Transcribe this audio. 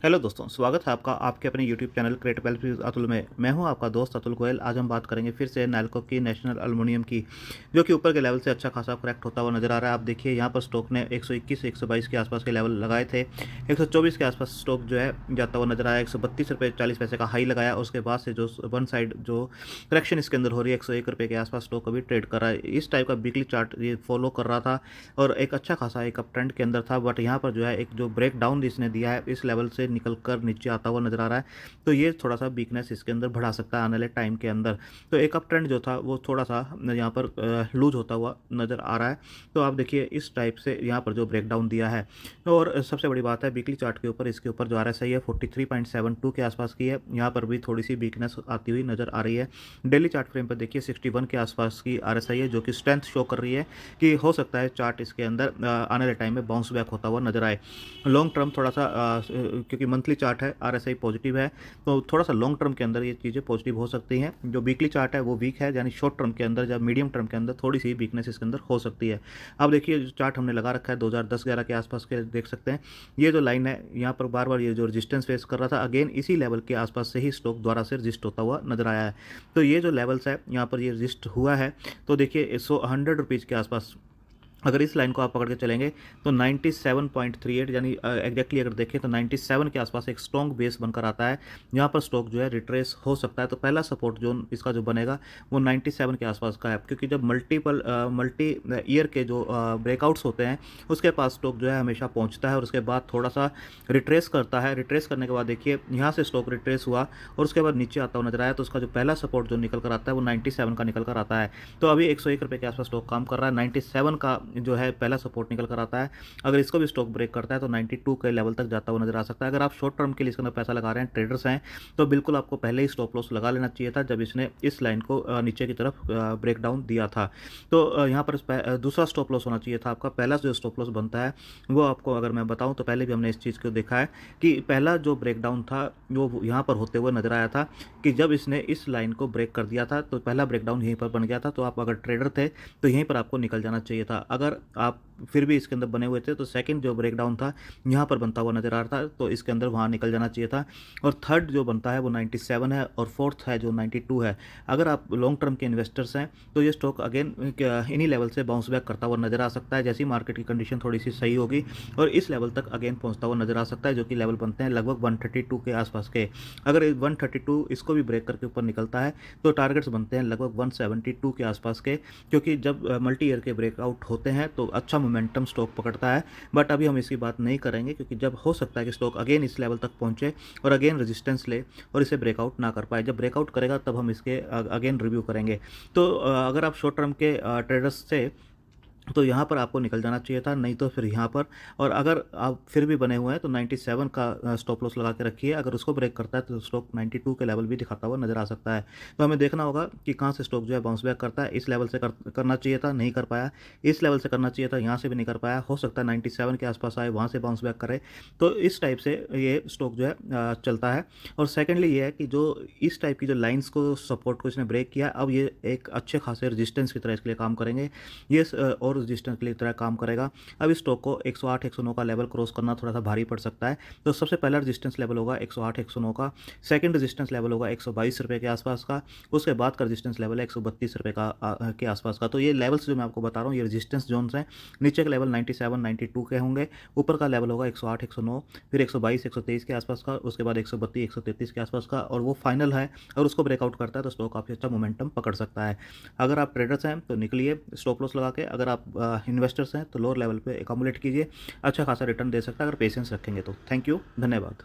Hello दोस्तों, स्वागत है आपका आपके अपने YouTube channel creative wealth with Atul में। मैं हूं आपका दोस्त अतुल गोयल। आज हम बात करेंगे फिर से नैल्को की नेशनल एल्युमिनियम की, जो कि ऊपर के लेवल से अच्छा खासा करेक्ट होता हुआ नजर आ रहा है। आप देखिए यहाँ पर स्टॉक ने 121 से 122 के आसपास के लेवल लगाए थे। 124 के आसपास स्टॉक जो है जाता हुआ नजर आया। 132 रुपये 40 पैसे का हाई लगाया। उसके बाद से जो वन साइड जो करेक्शन इसके अंदर हो रही है, 101 रुपये के आसपास स्टॉक अभी ट्रेड कर रहा है। इस टाइप का वीकली चार्ट ये फॉलो कर रहा था और एक अच्छा खासा एक अप ट्रेंड के अंदर था। बट यहाँ पर जो है एक जो ब्रेक डाउन इसने दिया है, इस लेवल से निकल कर नीचे आता हुआ नजर आ रहा है। तो ये थोड़ा सा वीकनेस इसके अंदर बढ़ा सकता है आने वाले टाइम के अंदर। तो एक अप ट्रेंड जो था वो थोड़ा सा यहाँ पर लूज होता हुआ नज़र आ रहा है। तो आप देखिए इस टाइप से यहाँ पर जो ब्रेकडाउन दिया है। और सबसे बड़ी बात है वीकली चार्ट के ऊपर, इसके ऊपर जो RSI है 43.72 के आसपास की है। यहाँ पर भी थोड़ी सी वीकनेस आती हुई नज़र आ रही है। डेली चार्ट फ्रेम पर देखिए 61 के आसपास की RSI है, जो कि स्ट्रेंथ शो कर रही है कि हो सकता है चार्ट इसके अंदर आने वाले टाइम में बाउंस बैक होता हुआ नजर आए। लॉन्ग टर्म थोड़ा सा क्योंकि मंथली चार्ट है, RSI पॉजिटिव है, तो थोड़ा सा लॉन्ग टर्म के अंदर ये चीज़ें पॉजिटिव हो सकती हैं। जो वीकली चार्ट है वो वीक है, यानी शॉर्ट टर्म के अंदर या मीडियम टर्म के अंदर थोड़ी सी वीकनेस इसके अंदर हो सकती है। अब देखिए जो चार्ट हमने लगा रखा है 2010-11 के आसपास के, देख सकते हैं ये जो लाइन है यहाँ पर बार बार ये जो रेजिस्टेंस फेस कर रहा था, अगेन इसी लेवल के आसपास से ही स्टॉक द्वारा से रजिस्ट होता हुआ नजर आया है। तो ये जो लेवल्स है यहाँ पर ये रजिस्ट हुआ है। तो देखिए 100 के आसपास अगर इस लाइन को आप पकड़ के चलेंगे तो 97.38, यानी एग्जैक्टली अगर देखें तो 97 के आसपास एक स्ट्रॉन्ग बेस बनकर आता है। यहाँ पर स्टॉक जो है रिट्रेस हो सकता है। तो पहला सपोर्ट जोन इसका जो बनेगा वो 97 के आसपास का है, क्योंकि जब मल्टी ईयर के जो ब्रेकआउट्स होते हैं उसके पास स्टॉक जो है हमेशा पहुँचता है और उसके बाद थोड़ा सा रिट्रेस करता है। रिट्रेस करने के बाद देखिए यहाँ से स्टॉक रिट्रेस हुआ और उसके बाद नीचे आता हुआ नजर आया। तो उसका जो पहला सपोर्ट जो निकल कर आता है वो 97 का निकल कर आता है। तो अभी 101 रुपये के आसपास स्टॉक काम कर रहा है। 97 का जो है पहला सपोर्ट निकल कर आता है। अगर इसको भी स्टॉक ब्रेक करता है तो 92 के लेवल तक जाता हुआ नजर आ सकता है। अगर आप शॉर्ट टर्म के लिए इसके अंदर पैसा लगा रहे हैं, ट्रेडर्स हैं, तो बिल्कुल आपको पहले ही स्टॉप लॉस लगा लेना चाहिए था जब इसने इस लाइन को नीचे की तरफ ब्रेक डाउन दिया था। तो यहाँ पर दूसरा स्टॉप लॉस होना चाहिए था आपका। पहला जो स्टॉप लॉस बनता है वो आपको अगर मैं बताऊँ तो पहले भी हमने इस चीज़ को देखा है कि पहला जो ब्रेक डाउन था वो यहाँ पर होते हुए नजर आया था कि जब इसने इस लाइन को ब्रेक कर दिया था तो पहला ब्रेक डाउन यहीं पर बन गया था। तो आप अगर ट्रेडर थे तो यहीं पर आपको निकल जाना चाहिए था। अगर आप फिर भी इसके अंदर बने हुए थे तो सेकंड जो ब्रेकडाउन था यहाँ पर बनता हुआ नजर आ रहा था, तो इसके अंदर वहाँ निकल जाना चाहिए था। और थर्ड जो बनता है वो 97 है और फोर्थ है जो 92 है। अगर आप लॉन्ग टर्म के इन्वेस्टर्स हैं तो ये स्टॉक अगेन इन्हीं लेवल से बाउंस बैक करता हुआ नजर आ सकता है, जैसी मार्केट की कंडीशन थोड़ी सी सही होगी और इस लेवल तक अगेन पहुंचता हुआ नजर आ सकता है, जो कि लेवल बनते हैं लगभग 132 के आसपास के। अगर 132 इसको भी ब्रेक करके ऊपर निकलता है तो टारगेट्स बनते हैं लगभग 172 के आसपास के, क्योंकि जब मल्टी ईयर के ब्रेकआउट होते हैं तो अच्छा मोमेंटम स्टॉक पकड़ता है। बट अभी हम इसकी बात नहीं करेंगे, क्योंकि जब हो सकता है कि स्टॉक अगेन इस लेवल तक पहुंचे और अगेन रेजिस्टेंस ले और इसे ब्रेकआउट ना कर पाए। जब ब्रेकआउट करेगा तब हम इसके अगेन रिव्यू करेंगे। तो अगर आप शॉर्ट टर्म के ट्रेडर्स से तो यहाँ पर आपको निकल जाना चाहिए था, नहीं तो फिर यहाँ पर। और अगर आप फिर भी बने हुए हैं तो 97 का स्टॉप लॉस लगा के रखिए। अगर उसको ब्रेक करता है तो स्टॉक 92 के लेवल भी दिखाता हुआ नजर आ सकता है। तो हमें देखना होगा कि कहाँ से स्टॉक जो है बाउंस बैक करता है। इस लेवल से करना चाहिए था, नहीं कर पाया। इस लेवल से करना चाहिए था, यहाँ से भी नहीं कर पाया। हो सकता है 97 के आसपास आए, वहाँ से बाउंस बैक करे। तो इस टाइप से ये स्टॉक जो है चलता है। और सेकेंडली ये है कि जो इस टाइप की जो लाइन्स को सपोर्ट को इसने ब्रेक किया, अब ये एक अच्छे खासे रजिस्टेंस की तरह इसके लिए काम करेंगे। ये और रजिस्टेंस के लिए तरह काम करेगा। अब इस स्टॉक को 108 109 का लेवल क्रॉस करना थोड़ा सा भारी पड़ सकता है। तो सबसे पहला रजिस्टेंस लेवल होगा 108 109 का। सेकंड रजिस्टेंस लेवल होगा 122 रुपये के आसपास का। उसके बाद का रजिस्टेंस लेवल है 132 रुपये के आसपास का। तो ये लेवल्स जो मैं आपको बता रहा हूँ ये रजिस्टेंस जोन्स हैं। नीचे का लेवल 97 92 के होंगे। ऊपर का लेवल होगा 108 109, फिर 122 123 के आसपास का, उसके बाद 132 133 के आसपास का, और वो फाइनल है। और उसको ब्रेकआउट करता है तो स्टॉक काफ़ी अच्छा मोमेंटम पकड़ सकता है। अगर आप ट्रेडर्स हैं तो निकलिए स्टॉप लॉस लगा के। अगर आप इन्वेस्टर्स हैं तो लोअर लेवल पे एकमुलेट कीजिए। अच्छा खासा रिटर्न दे सकता है अगर पेशेंस रखेंगे तो। थैंक यू, धन्यवाद।